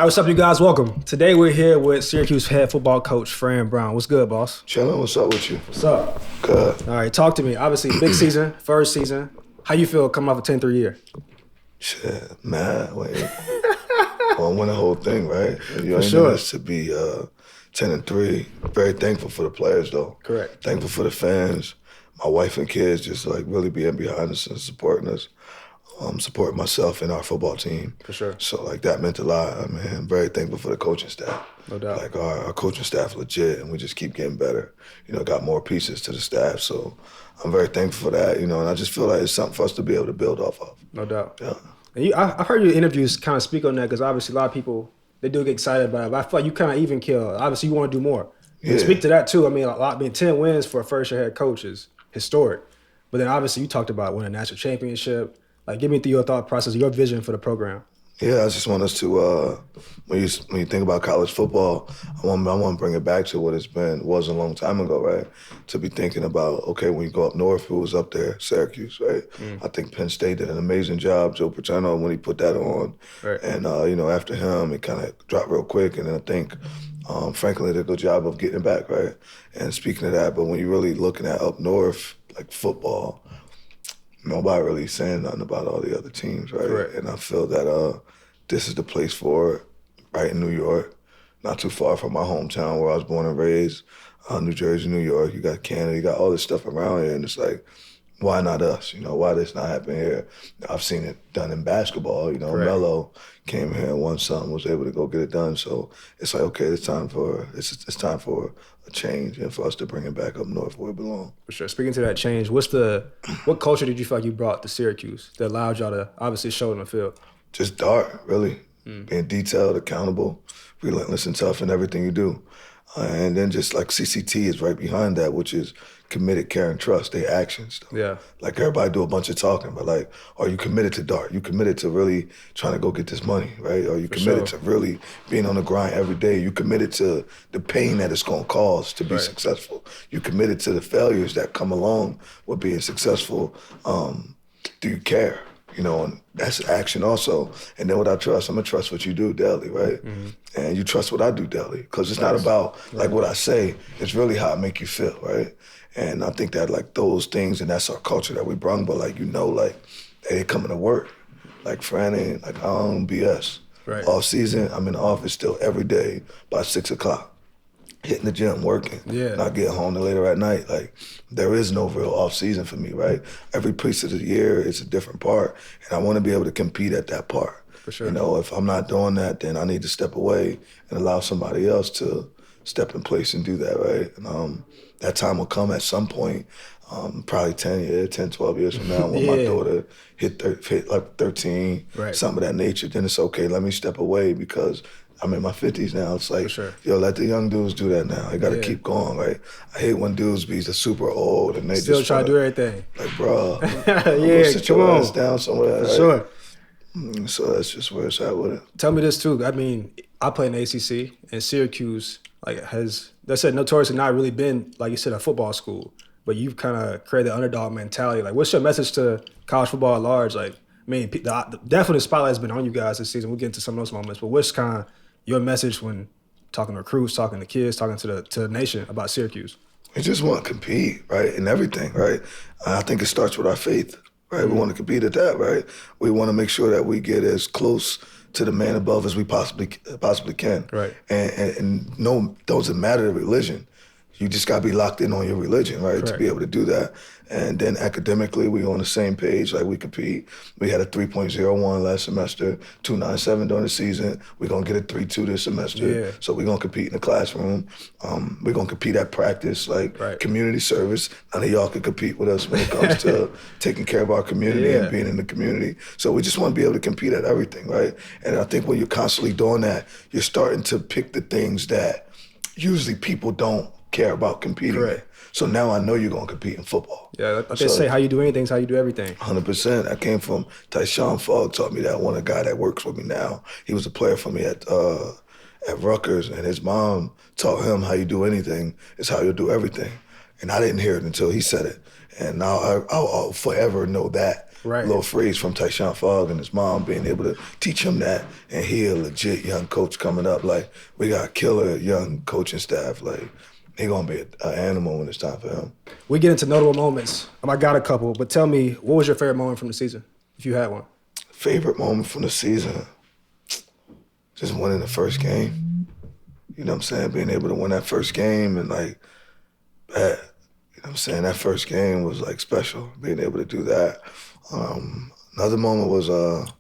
All right, what's up, you guys? Welcome. Today we're here with Syracuse head football coach Fran Brown. What's good, boss? Chillin', what's up with you? What's up? Good. All right, talk to me. Obviously, big season, first season. How you feel coming off a 10-3 year? Shit, man, wait. Well, I win the whole thing, right? You For sure. To be 10-3. Very thankful for the players, though. Correct. Thankful for the fans. My wife and kids just like really being behind us and supporting us. Supporting myself and our football team. For sure. So like that meant a lot. I mean, I'm very thankful for the coaching staff. No doubt. Like our coaching staff legit, and we just keep getting better. You know, got more pieces to the staff. So I'm very thankful for that. You know, and I just feel like it's something for us to be able to build off of. No doubt. Yeah. And I heard your interviews kind of speak on that because obviously a lot of people, they do get excited about it. But I feel like you kind of even kill. Obviously, you want to do more. Yeah. And speak to that too. I mean, 10 wins for a first-year head coach is historic. But then obviously you talked about winning a national championship. Like, give me through your thought process, your vision for the program. Yeah, I just want us to, when you think about college football, I want to bring it back to what was a long time ago, right? To be thinking about, okay, when you go up north, who was up there? Syracuse, right? I think Penn State did an amazing job, Joe Paterno, when he put that on. Right. And, after him, it kind of dropped real quick. And then I think Franklin did a good job of getting it back, right? And speaking of that, but when you're really looking at up north, like football, nobody really saying nothing about all the other teams, right? Correct. And I feel that this is the place for it, right in New York, not too far from my hometown where I was born and raised, New Jersey, New York. You got Canada, you got all this stuff around here, and it's like, why not us? You know, why this not happening here? I've seen it done in basketball. You know, Correct. Melo came here and won something, was able to go get it done. So it's like, okay, it's time for a change and for us to bring it back up north where it belongs. For sure. Speaking to that change, what culture did you feel like you brought to Syracuse that allowed y'all to obviously show it in the field? Just dark, really. Being detailed, accountable, relentless and tough in everything you do. And then just like CCT is right behind that, which is committed, care, and trust, their actions. Though. Yeah. Like everybody do a bunch of talking, but like, are you committed to dart? You committed to really trying to go get this money, right? Are you committed to really being on the grind every day? You committed to the pain that it's gonna cause to be successful. You committed to the failures that come along with being successful. Do you care? You know, and that's action also. And then what I trust, I'm gonna trust what you do daily, right? And you trust what I do daily, because it's not about like what I say, it's really how I make you feel, right? And I think that like those things, and that's our culture that we brung, but like, like, hey, they coming to work. Like Fran ain't, like I don't BS. Right. Off season, I'm in the office still every day by 6 o'clock. Hitting the gym, working, not getting home till later at night. Like, there is no real off season for me, right? Every piece of the year is a different part, and I want to be able to compete at that part. For sure. You know, if I'm not doing that, then I need to step away and allow somebody else to step in place and do that, right? And that time will come at some point, probably 10, 12 years from now, when my daughter hit like 13, something of that nature, then it's okay, let me step away because I'm in my 50s now. It's like, yo, let the young dudes do that now. They got to keep going, right? I hate when dudes be super old and they still just try to do everything. Like, bro, sit your come ass on. down somewhere. For right? sure. So that's just where it's at with it. Tell me this too. I mean, I play in the ACC, and Syracuse has, they said, notoriously not really been, like you said, a football school. But you've kind of created the underdog mentality. Like, what's your message to college football at large? Like, I mean, definitely the spotlight has been on you guys this season. We'll get into some of those moments. But what's kind of your message when talking to recruits, talking to kids, talking to the nation about Syracuse? We just want to compete, right, in everything, right? I think it starts with our faith, right? We want to compete at that, right? We want to make sure that we get as close to the man above as we possibly can. Right. And no, doesn't matter the religion. You just got to be locked in on your religion, right, to be able to do that. And then academically, we on the same page, like we compete. We had a 3.01 last semester, 2.97 during the season. We're going to get a 3.2 this semester. Yeah. So we're going to compete in the classroom. We're going to compete at practice, like community service. None of y'all can compete with us when it comes to taking care of our community and being in the community. So we just want to be able to compete at everything, right? And I think when you're constantly doing that, you're starting to pick the things that usually people don't care about competing in. So now I know you're going to compete in football. Yeah, like they say, how you do anything is how you do everything. 100%. I came from, Tyshawn Fogg taught me that. One of the guy that works with me now, he was a player for me at Rutgers, and his mom taught him how you do anything is how you'll do everything. And I didn't hear it until he said it. And now I'll forever know that Right. little phrase from Tyshawn Fogg and his mom being able to teach him that, and he a legit young coach coming up. Like, we got a killer young coaching staff. Like, he gonna be an animal when it's time for him. We get into notable moments. I got a couple, but tell me, what was your favorite moment from the season, if you had one? Favorite moment from the season? Just winning the first game. You know what I'm saying? Being able to win that first game and like, you know what I'm saying? That first game was like special, being able to do that. Another moment was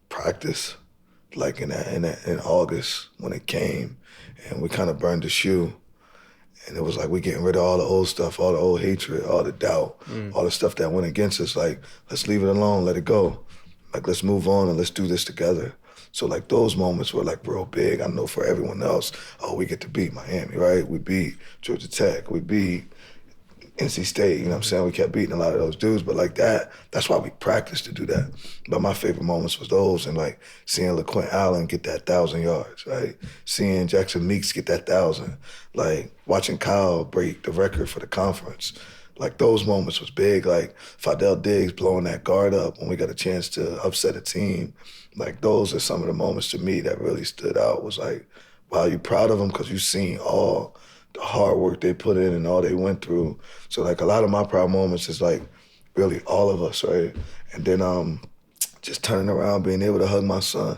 practice, like in August when it came, and we kind of burned the shoe. And it was like we getting rid of all the old stuff, all the old hatred, all the doubt, all the stuff that went against us. Like, let's leave it alone, let it go. Like, let's move on and let's do this together. So like those moments were like real big. I know for everyone else, oh, we get to beat Miami, right? We beat Georgia Tech, we beat NC State, you know what I'm saying? We kept beating a lot of those dudes, but like that's why we practiced to do that. But my favorite moments was those, and like seeing LaQuint Allen get that 1,000 yards, right? Seeing Jackson Meeks get that 1,000, like watching Kyle break the record for the conference. Like those moments was big. Like Fidel Diggs blowing that guard up when we got a chance to upset a team. Like those are some of the moments to me that really stood out. Was like, wow, you proud of them because you seen all the hard work they put in and all they went through. So like a lot of my proud moments is like really all of us, right? And then just turning around, being able to hug my son.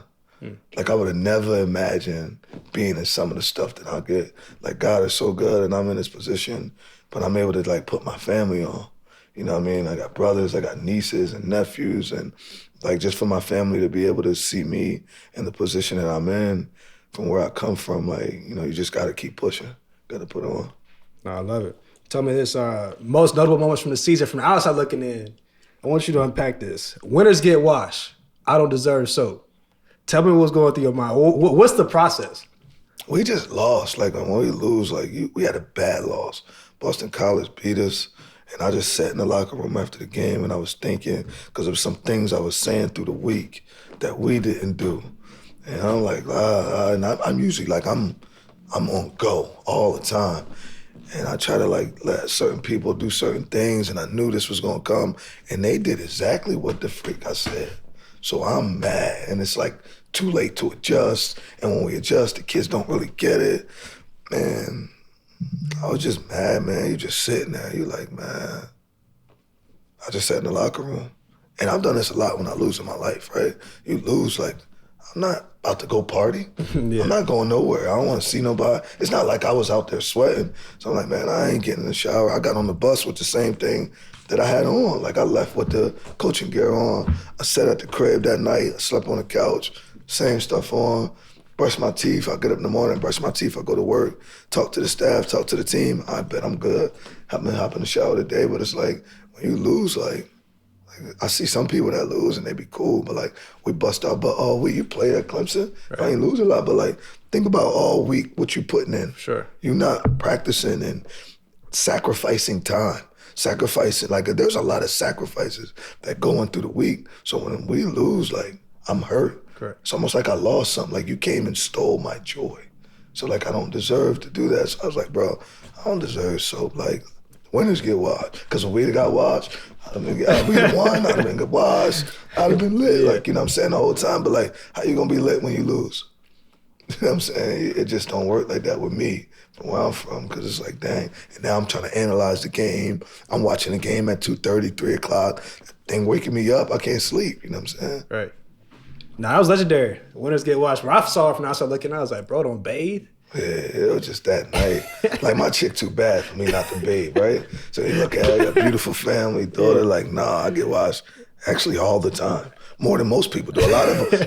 Like I would have never imagined being in some of the stuff that I get. Like God is so good and I'm in this position, but I'm able to like put my family on. You know what I mean? I got brothers, I got nieces and nephews, and like just for my family to be able to see me in the position that I'm in from where I come from, like, you know, you just gotta keep pushing. Got to put on. No, I love it. Tell me this, most notable moments from the season from the outside looking in. I want you to unpack this. Winners get washed. I don't deserve soap. Tell me what's going through your mind. What's the process? We just lost. Like when we lose, like we had a bad loss. Boston College beat us, and I just sat in the locker room after the game and I was thinking, because there was some things I was saying through the week that we didn't do. And I'm like, and I'm usually like, I'm on go all the time. And I try to like let certain people do certain things, and I knew this was gonna come, and they did exactly what the freak I said. So I'm mad, and it's like too late to adjust, and when we adjust, the kids don't really get it. Man, I was just mad, man. You just sitting there, you like, man. I just sat in the locker room, and I've done this a lot when I lose in my life, right? You lose, like, I'm not about to go party. Yeah. I'm not going nowhere. I don't want to see nobody. It's not like I was out there sweating. So I'm like, man, I ain't getting in the shower. I got on the bus with the same thing that I had on. Like I left with the coaching gear on. I sat at the crib that night. I slept on the couch, same stuff on. Brush my teeth. I get up in the morning, brush my teeth. I go to work, talk to the staff, talk to the team. I bet I'm good. Hop in the shower today. But it's like when you lose, like I see some people that lose and they be cool, but like we bust our butt all week. You play at Clemson, right. I ain't lose a lot, but like think about all week what you putting in. Sure. You're not practicing and sacrificing time. Sacrificing, like there's a lot of sacrifices that go on through the week. So when we lose, like I'm hurt. Correct. It's almost like I lost something. Like you came and stole my joy. So like I don't deserve to do that. So I was like, bro, I don't deserve soap. Like winners get washed. Because when we got washed, we won, I'd have been washed, I'd have been lit. Like, you know what I'm saying, the whole time. But like, how you gonna be lit when you lose? You know what I'm saying? It just don't work like that with me, from where I'm from, because it's like, dang. And now I'm trying to analyze the game. I'm watching the game at 2:30, 3 o'clock. That thing waking me up, I can't sleep. You know what I'm saying? Right. Nah, that was legendary. Winners get washed. When I saw it from outside looking, I was like, bro, don't bathe. Yeah, it was just that night. Like, my chick too bad for me not to bathe, right? So you look at her, got a beautiful family, daughter, like, nah, I get washed actually all the time. More than most people do. A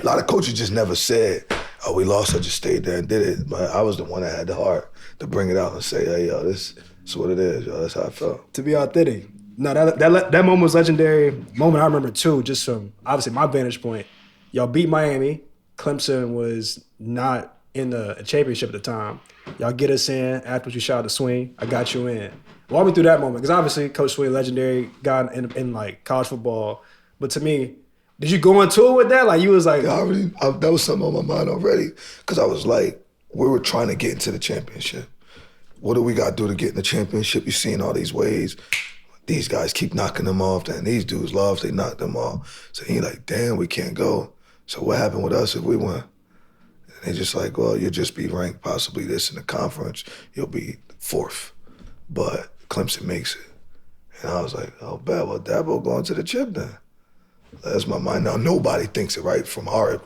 lot of coaches just never said, oh, we lost, I just stayed there and did it. But I was the one that had the heart to bring it out and say, hey, yo, this is what it is, yo. That's how I felt. To be authentic. No, that moment was legendary. Moment I remember, too, just from, obviously, my vantage point. Y'all beat Miami. Clemson was not in the championship at the time. Y'all get us in after you shot the swing. I got you in. Walk me through that moment, because obviously Coach Swing, legendary guy in like college football. But to me, did you go into it with that? Like you was like, that was something on my mind already, because I was like, we were trying to get into the championship. What do we got to do to get in the championship? You've seen all these ways. these guys keep knocking them off, and these dudes lost, they knocked them off. So he like, damn, we can't go. So what happened with us if we win? And they just like, well, you'll just be ranked possibly this in the conference. You'll be 4th. But Clemson makes it. And I was like, oh, bad. Well, Dabo going to the chip then. That's my mind. Now, nobody thinks it, right? From our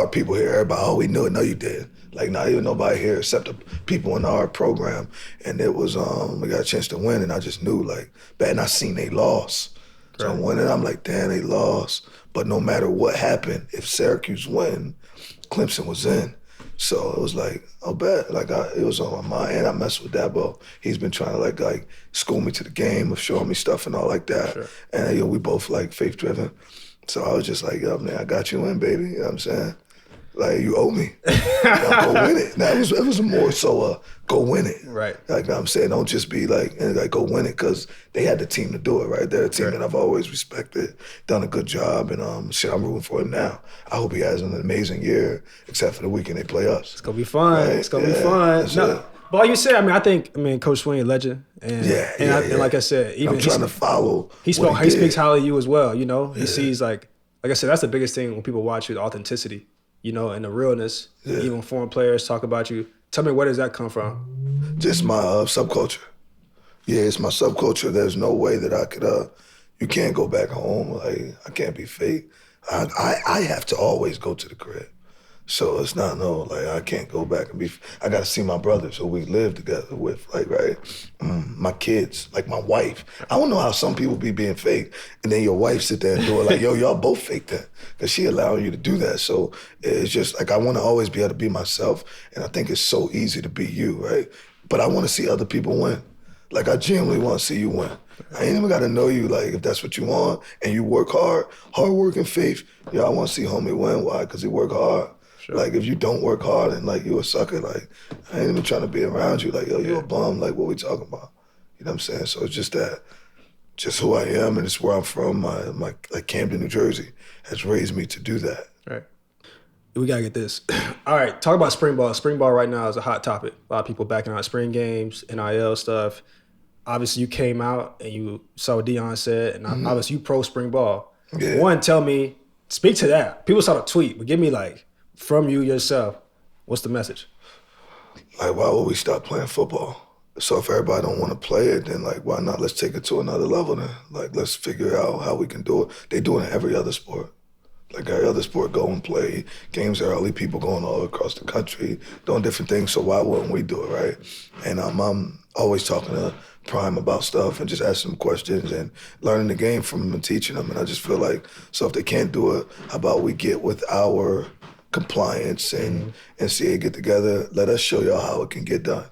people here, everybody, oh, we knew it. No, you did. Like, not even nobody here except the people in our program. And it was, we got a chance to win, and I just knew, like, bad. And I seen they lost. So I'm winning. I'm like, damn, they lost. But no matter what happened, if Syracuse win, Clemson was in. So it was like, oh, bad. Like, it was on my mind. And I messed with Dabo. He's been trying to, like school me to the game of showing me stuff and all like that. Sure. And, you know, we both, like, faith-driven. So I was just like, yo, man, I got you in, baby. You know what I'm saying? Like, you owe me. Go win it. Now, it was more so go win it. Right. Like, I'm saying, don't just be like go win it, because they had the team to do it, right? They're a team that I've always respected, done a good job, and I'm rooting for him now. I hope he has an amazing year, except for the weekend they play us. It's going to be fun. Right? It's going to be fun. No, but like you said, I think Coach Sweeney, a legend. And, and like I said, even I'm trying to follow. He speaks highly of you as well, you know? He sees, like I said, that's the biggest thing when people watch you, the authenticity. You know, and the realness. Yeah. Even foreign players talk about you. Tell me, where does that come from? Just my subculture. Yeah, it's my subculture. There's no way that I could, you can't go back home. Like, I can't be fake. I have to always go to the crib. So it's not I can't go back and I got to see my brothers who we live together with, like, right? My kids, like my wife. I don't know how some people be being fake, and then your wife sit there and do it like, yo, y'all both fake that, because she allowing you to do that. So it's just like, I want to always be able to be myself, and I think it's so easy to be you, right? But I want to see other people win. Like, I genuinely want to see you win. I ain't even got to know you, like, if that's what you want, and you work hard work and faith. Yeah, I want to see homie win. Why? Because he work hard. Sure. Like, if you don't work hard and, like, you a sucker, like, I ain't even trying to be around you. Like, yo, you a bum. Like, what we talking about? You know what I'm saying? So it's just that, just who I am, and it's where I'm from. My like, Camden, New Jersey has raised me to do that. Right. We got to get this. All right, talk about spring ball. Spring ball right now is a hot topic. A lot of people backing out spring games, NIL stuff. Obviously, you came out and you saw what Deion said, and obviously you pro spring ball. Yeah. One, tell me, speak to that. People saw the tweet, but give me, like, from you yourself, what's the message? Like, why would we stop playing football? So if everybody don't want to play it, then, like, why not? Let's take it to another level then. Like, let's figure out how we can do it. They do it in every other sport. Like, every other sport, go and play games early, people going all across the country, doing different things, so why wouldn't we do it, right? And I'm always talking to Prime about stuff and just asking them questions and learning the game from them and teaching them. And I just feel like, so if they can't do it, how about we get with our compliance and NCAA get together, let us show y'all how it can get done.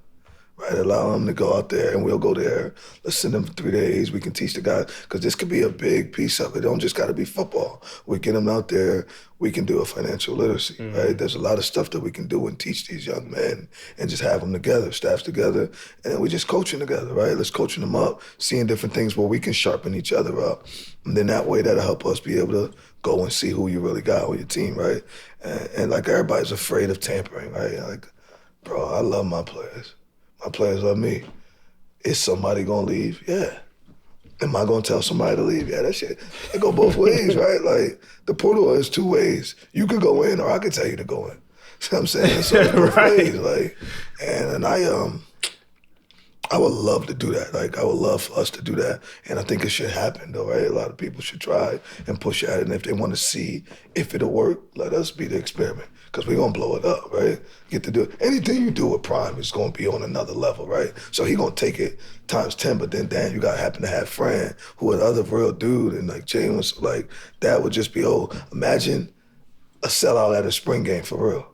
Right, allow them to go out there, and we'll go there. Let's send them for 3 days. We can teach the guys, because this could be a big piece of it. It don't just got to be football. We get them out there. We can do a financial literacy, right? There's a lot of stuff that we can do and teach these young men, and just have them together, staffs together, and then we just coaching together, right? Let's coaching them up, seeing different things where we can sharpen each other up, and then that way that'll help us be able to go and see who you really got on your team, right? And like, everybody's afraid of tampering, right? Like, bro, I love my players. My players love me. Is somebody gonna leave? Yeah. Am I gonna tell somebody to leave? Yeah, that shit, it go both ways, right? Like, the portal is 2 ways. You could go in, or I could tell you to go in. You know what I'm saying? So it's both ways, like, and I would love to do that. Like, I would love for us to do that. And I think it should happen, though, right? A lot of people should try and push at it. And if they want to see if it'll work, let us be the experiment. Because we're going to blow it up, right? Get to do it. Anything you do with Prime is going to be on another level, right? So he going to take it times 10, but then, damn, you got to happen to have Fran, who another real dude, and, like, James, like, that would just be, imagine a sellout at a spring game for real.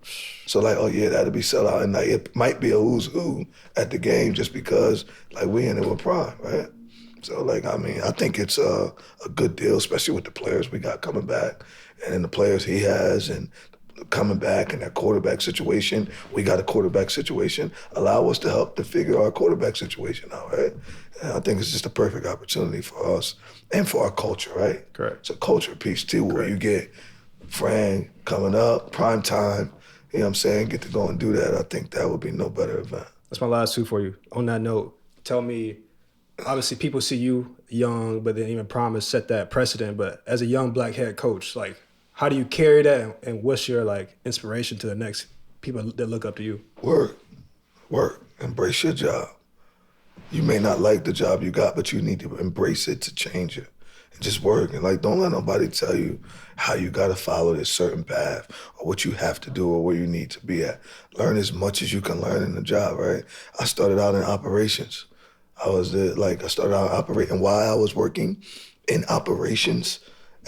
So, like, oh yeah, that'll be sellout, and, like, it might be a who's who at the game just because, like, we in it with Prime, right? So, like, I mean, I think it's a good deal, especially with the players we got coming back, and then the players he has, and coming back, and that quarterback situation. We got a quarterback situation. Allow us to help to figure our quarterback situation out, right? And I think it's just a perfect opportunity for us and for our culture, right? Correct. It's a culture piece too, where you get Fran coming up, prime time, you know what I'm saying, get to go and do that. I think that would be no better event. That's my last two for you. On that note, tell me obviously people see you young, but then even Promise set that precedent. But as a young black head coach, like, how do you carry that, and what's your like inspiration to the next people that look up to you? Work, embrace your job. You may not like the job you got, but you need to embrace it to change it. And just work. And like, don't let nobody tell you how you got to follow this certain path or what you have to do or where you need to be at. Learn as much as you can learn in the job, right? I started out in operations. I started out operating while I was working in operations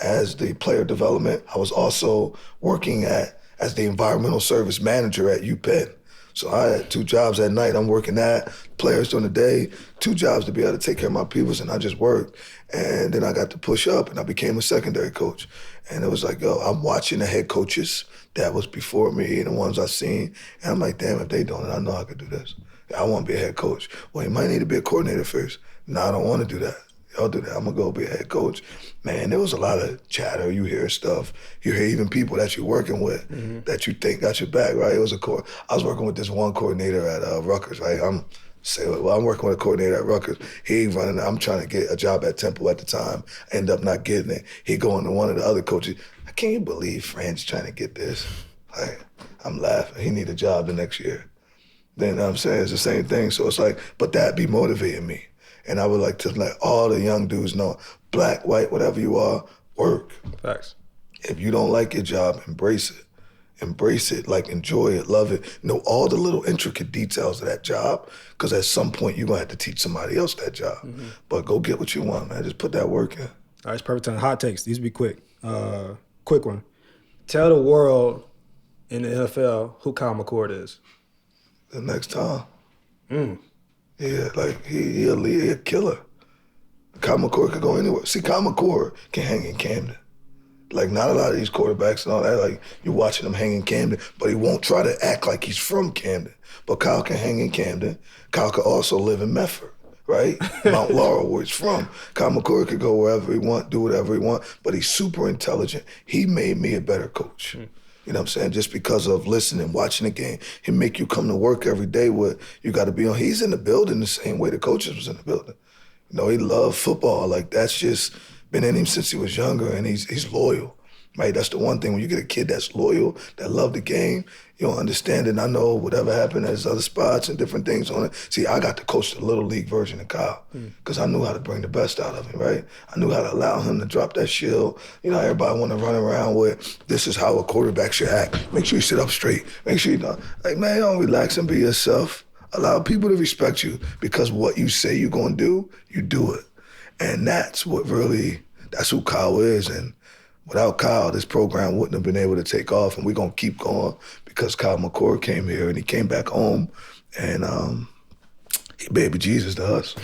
as the player development. I was also working as the environmental service manager at UPenn. So I had 2 jobs at night. I'm working that, players during the day, 2 jobs to be able to take care of my peoples, and I just worked. And then I got to push up, and I became a secondary coach. And it was like, yo, I'm watching the head coaches that was before me and the ones I seen, and I'm like, damn, if they doing it, I know I could do this. I want to be a head coach. Well, you might need to be a coordinator first. No, I don't want to do that. Y'all do that. I'm going to go be a head coach. Man, there was a lot of chatter. You hear stuff. You hear even people that you're working with that you think got your back, right? I was working with this one coordinator at Rutgers, right? I'm working with a coordinator at Rutgers. I'm trying to get a job at Temple at the time. I end up not getting it. He going to one of the other coaches. I can't believe Fran's trying to get this. Like, I'm laughing. He need a job the next year. Then, you know what I'm saying? It's the same thing. So it's like, but that be motivating me. And I would like to let all the young dudes know, black, white, whatever you are, work. Facts. If you don't like your job, embrace it. Embrace it, like enjoy it, love it. Know all the little intricate details of that job, because at some point you're gonna have to teach somebody else that job. But go get what you want, man. Just put that work in. All right, it's perfect time. Hot takes. These be quick. Quick one. Tell the world in the NFL who Kyle McCord is. The next time. Yeah, like he a killer. Kyle McCord could go anywhere. See, Kyle McCord can hang in Camden. Like, not a lot of these quarterbacks and all that, like, you're watching him hang in Camden, but he won't try to act like he's from Camden. But Kyle can hang in Camden. Kyle could also live in Medford, right? Mount Laurel, where he's from. Kyle McCord could go wherever he want, do whatever he want, but he's super intelligent. He made me a better coach. You know what I'm saying? Just because of listening, watching the game, he make you come to work every day with, you got to be on. He's in the building the same way the coaches was in the building. You know, he loved football. Like, that's just been in him since he was younger, and he's loyal, right? That's the one thing. When you get a kid that's loyal, that love the game, you don't understand it. And I know whatever happened, there's other spots and different things on it. See, I got to coach the little league version of Kyle because I knew how to bring the best out of him, right? I knew how to allow him to drop that shield. You know, everybody want to run around with, this is how a quarterback should act. Make sure you sit up straight. Make sure you don't. Like, man, don't relax and be yourself. Allow people to respect you, because what you say you're going to do, you do it. And that's who Kyle is. And without Kyle, this program wouldn't have been able to take off. And we're going to keep going because Kyle McCord came here and he came back home. And he baby Jesus to us.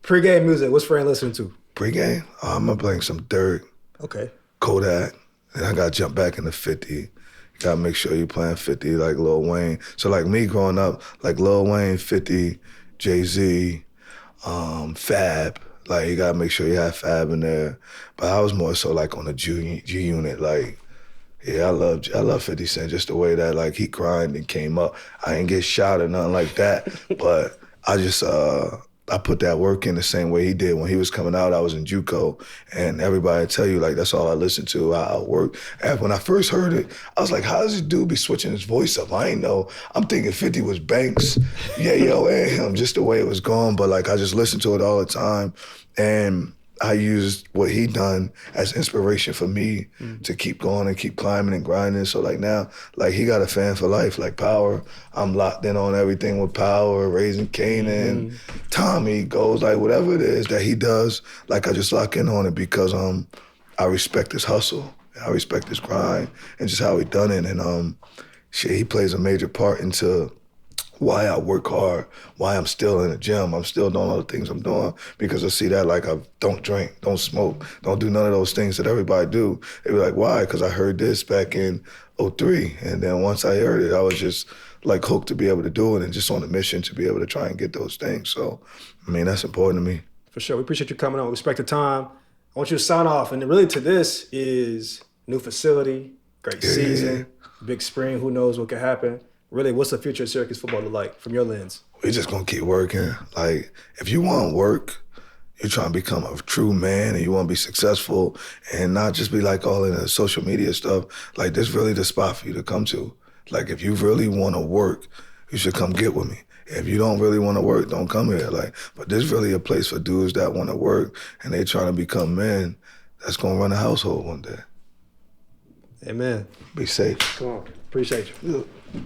Pre-game music, what's Fran listening to? Pre-game? I'm going to play some Dirt. Okay. Kodak. And I got to jump back into 50. Gotta make sure you're playing 50 like Lil Wayne. So like me growing up, like Lil Wayne, 50, Jay-Z, Fab. Like, you gotta make sure you have Fab in there. But I was more so like on the G Unit. Like, yeah, I love 50 Cent, just the way that like he grind and came up. I didn't get shot or nothing like that, but I just I put that work in the same way he did. When he was coming out, I was in JUCO, and everybody tell you, like, that's all I listened to, how I work. And when I first heard it, I was like, how does this dude be switching his voice up? I ain't know. I'm thinking 50 was Banks, yeah, yo, and him, just the way it was going. But, like, I just listened to it all the time, and I used what he done as inspiration for me to keep going and keep climbing and grinding. So like now, like he got a fan for life, like Power. I'm locked in on everything with Power, Raising Kanan, Tommy goes, like whatever it is that he does, like I just lock in on it because I respect his hustle. I respect his grind and just how he done it. And he plays a major part into why I work hard, why I'm still in the gym, I'm still doing all the things I'm doing, because I see that, like, I don't drink, don't smoke, don't do none of those things that everybody do. They be like, why? Because I heard this back in '03, and then once I heard it, I was just, like, hooked to be able to do it and just on a mission to be able to try and get those things. So, I mean, that's important to me. For sure. We appreciate you coming on. We respect the time. I want you to sign off, and really to this is new facility, great season, big spring, who knows what could happen. really, what's the future of Syracuse football look like from your lens? We just gonna keep working. Like, if you want work, you're trying to become a true man and you want to be successful and not just be like all in the social media stuff. Like, this really the spot for you to come to. Like, if you really want to work, you should come get with me. If you don't really want to work, don't come here. Like, but this really a place for dudes that want to work and they trying to become men that's gonna run a household one day. Amen. Be safe. Come on. Appreciate you. Yeah.